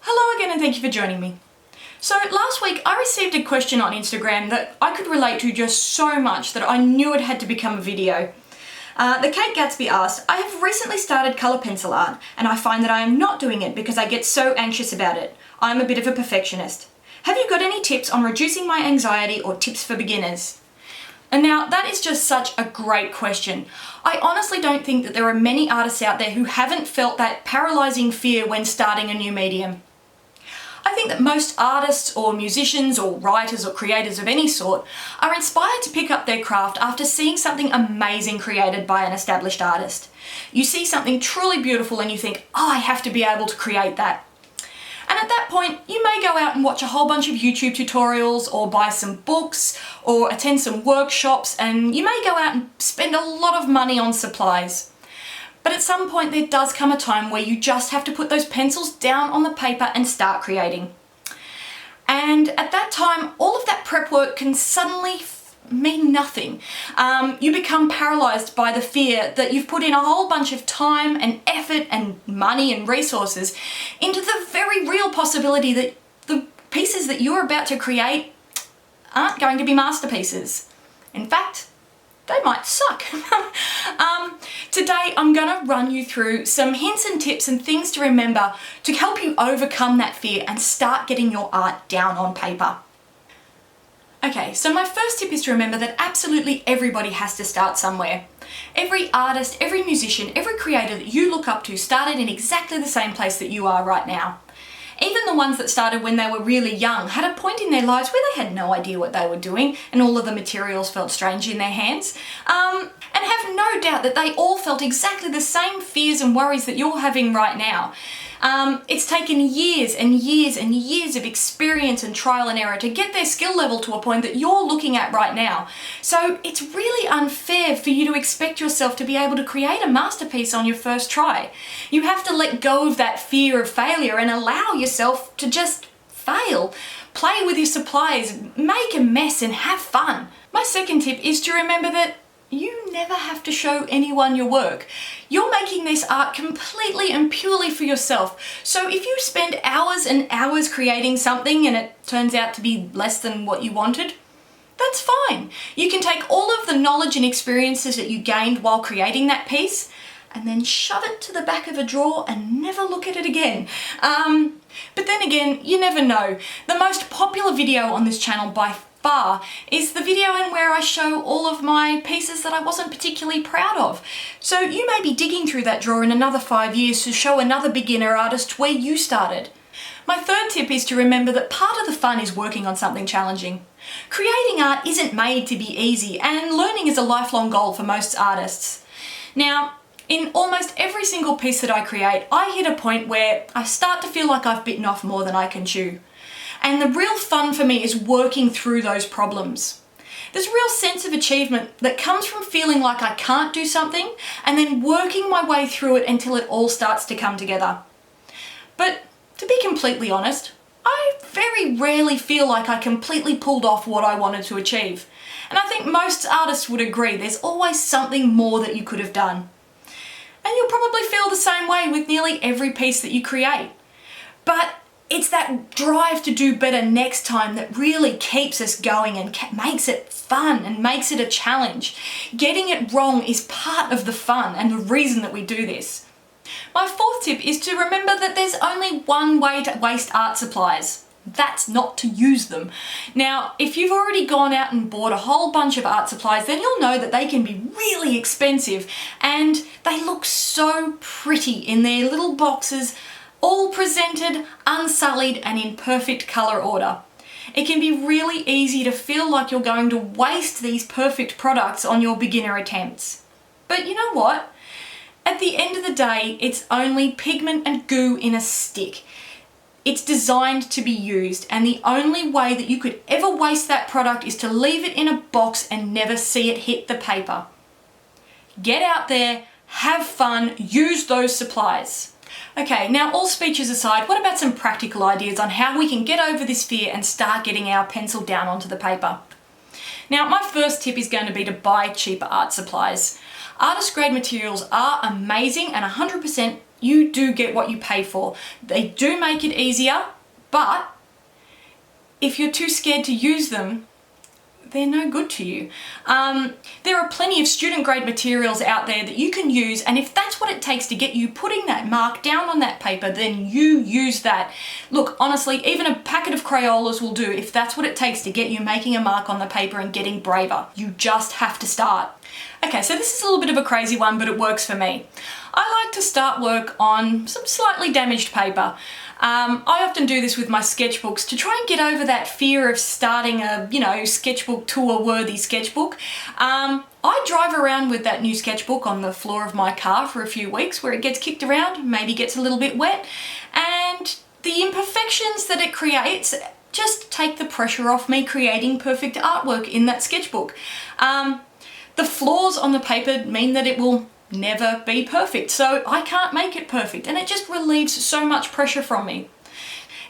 Hello again and thank you for joining me. So last week I received a question on Instagram that I could relate to just so much that I knew it had to become a video. The Kate Gatsby asked, I have recently started colour pencil art and I find that I am not doing it because I get so anxious about it. I'm a bit of a perfectionist. Have you got any tips on reducing my anxiety or tips for beginners? And now that is just such a great question. I honestly don't think that there are many artists out there who haven't felt that paralysing fear when starting a new medium. I think that most artists or musicians or writers or creators of any sort are inspired to pick up their craft after seeing something amazing created by an established artist. You see something truly beautiful and you think, oh, I have to be able to create that. And at that point, you may go out and watch a whole bunch of YouTube tutorials or buy some books or attend some workshops, and you may go out and spend a lot of money on supplies. But at some point there does come a time where you just have to put those pencils down on the paper and start creating. And at that time, all of that prep work can suddenly mean nothing. You become paralysed by the fear that you've put in a whole bunch of time and effort and money and resources into the very real possibility that the pieces that you're about to create aren't going to be masterpieces. In fact, they might suck. Today I'm going to run you through some hints and tips and things to remember to help you overcome that fear and start getting your art down on paper. Okay, so my first tip is to remember that absolutely everybody has to start somewhere. Every artist, every musician, every creator that you look up to started in exactly the same place that you are right now. Even the ones that started when they were really young had a point in their lives where they had no idea what they were doing and all of the materials felt strange in their hands. And have no doubt that they all felt exactly the same fears and worries that you're having right now. It's taken years and years and years of experience and trial and error to get their skill level to a point that you're looking at right now. So it's really unfair for you to expect yourself to be able to create a masterpiece on your first try. You have to let go of that fear of failure and allow yourself to just fail. Play with your supplies, make a mess and have fun. My second tip is to remember that you never have to show anyone your work. You're making this art completely and purely for yourself. So if you spend hours and hours creating something and it turns out to be less than what you wanted, that's fine. You can take all of the knowledge and experiences that you gained while creating that piece and then shove it to the back of a drawer and never look at it again. But then again, you never know. The most popular video on this channel by far is the video in where I show all of my pieces that I wasn't particularly proud of. So you may be digging through that drawer in another 5 years to show another beginner artist where you started. My third tip is to remember that part of the fun is working on something challenging. Creating art isn't made to be easy, and learning is a lifelong goal for most artists. Now, in almost every single piece that I create, I hit a point where I start to feel like I've bitten off more than I can chew. And the real fun for me is working through those problems. There's a real sense of achievement that comes from feeling like I can't do something and then working my way through it until it all starts to come together. But to be completely honest, I very rarely feel like I completely pulled off what I wanted to achieve. And I think most artists would agree there's always something more that you could have done. And you'll probably feel the same way with nearly every piece that you create. But it's that drive to do better next time that really keeps us going and makes it fun and makes it a challenge. Getting it wrong is part of the fun and the reason that we do this. My fourth tip is to remember that there's only one way to waste art supplies. That's not to use them. Now, if you've already gone out and bought a whole bunch of art supplies, then you'll know that they can be really expensive and they look so pretty in their little boxes, all presented, unsullied and in perfect colour order. It can be really easy to feel like you're going to waste these perfect products on your beginner attempts. But you know what? At the end of the day, it's only pigment and glue in a stick. It's designed to be used, and the only way that you could ever waste that product is to leave it in a box and never see it hit the paper. Get out there, have fun, use those supplies. Okay, now all speeches aside, what about some practical ideas on how we can get over this fear and start getting our pencil down onto the paper? Now, my first tip is going to be to buy cheaper art supplies. Artist grade materials are amazing and 100% you do get what you pay for. They do make it easier, but if you're too scared to use them, they're no good to you. There are plenty of student grade materials out there that you can use, and if that's what it takes to get you putting that mark down on that paper, then you use that. Look, honestly, even a packet of Crayolas will do if that's what it takes to get you making a mark on the paper and getting braver. You just have to start. Okay, so this is a little bit of a crazy one, but it works for me. I like to start work on some slightly damaged paper. I often do this with my sketchbooks to try and get over that fear of starting a, sketchbook tour worthy sketchbook. I drive around with that new sketchbook on the floor of my car for a few weeks where it gets kicked around, maybe gets a little bit wet, and the imperfections that it creates just take the pressure off me creating perfect artwork in that sketchbook. The flaws on the paper mean that it will never be perfect, so I can't make it perfect, and it just relieves so much pressure from me.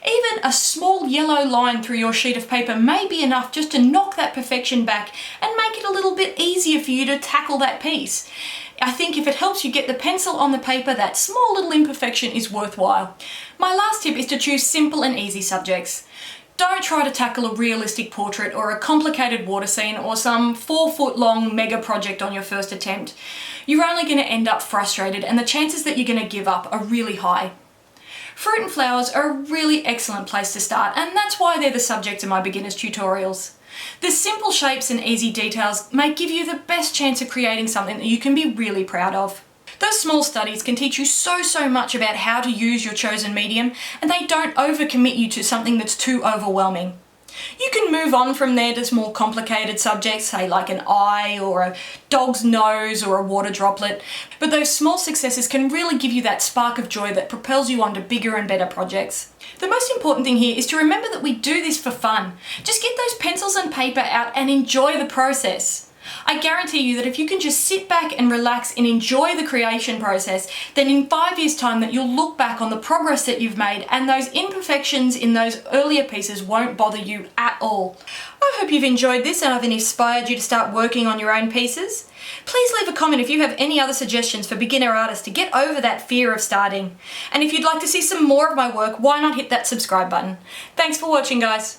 Even a small yellow line through your sheet of paper may be enough just to knock that perfection back and make it a little bit easier for you to tackle that piece. I think if it helps you get the pencil on the paper, that small little imperfection is worthwhile. My last tip is to choose simple and easy subjects. Don't try to tackle a realistic portrait or a complicated water scene or some 4-foot long mega project on your first attempt. You're only going to end up frustrated, and the chances that you're going to give up are really high. Fruit and flowers are a really excellent place to start, and that's why they're the subject of my beginner's tutorials. The simple shapes and easy details may give you the best chance of creating something that you can be really proud of. Those small studies can teach you so much about how to use your chosen medium, and they don't overcommit you to something that's too overwhelming. You can move on from there to more complicated subjects, say like an eye or a dog's nose or a water droplet, but those small successes can really give you that spark of joy that propels you on to bigger and better projects. The most important thing here is to remember that we do this for fun. Just get those pencils and paper out and enjoy the process. I guarantee you that if you can just sit back and relax and enjoy the creation process, then in 5 years' time that you'll look back on the progress that you've made, and those imperfections in those earlier pieces won't bother you at all. I hope you've enjoyed this and I've inspired you to start working on your own pieces. Please leave a comment if you have any other suggestions for beginner artists to get over that fear of starting. And if you'd like to see some more of my work, why not hit that subscribe button? Thanks for watching, guys.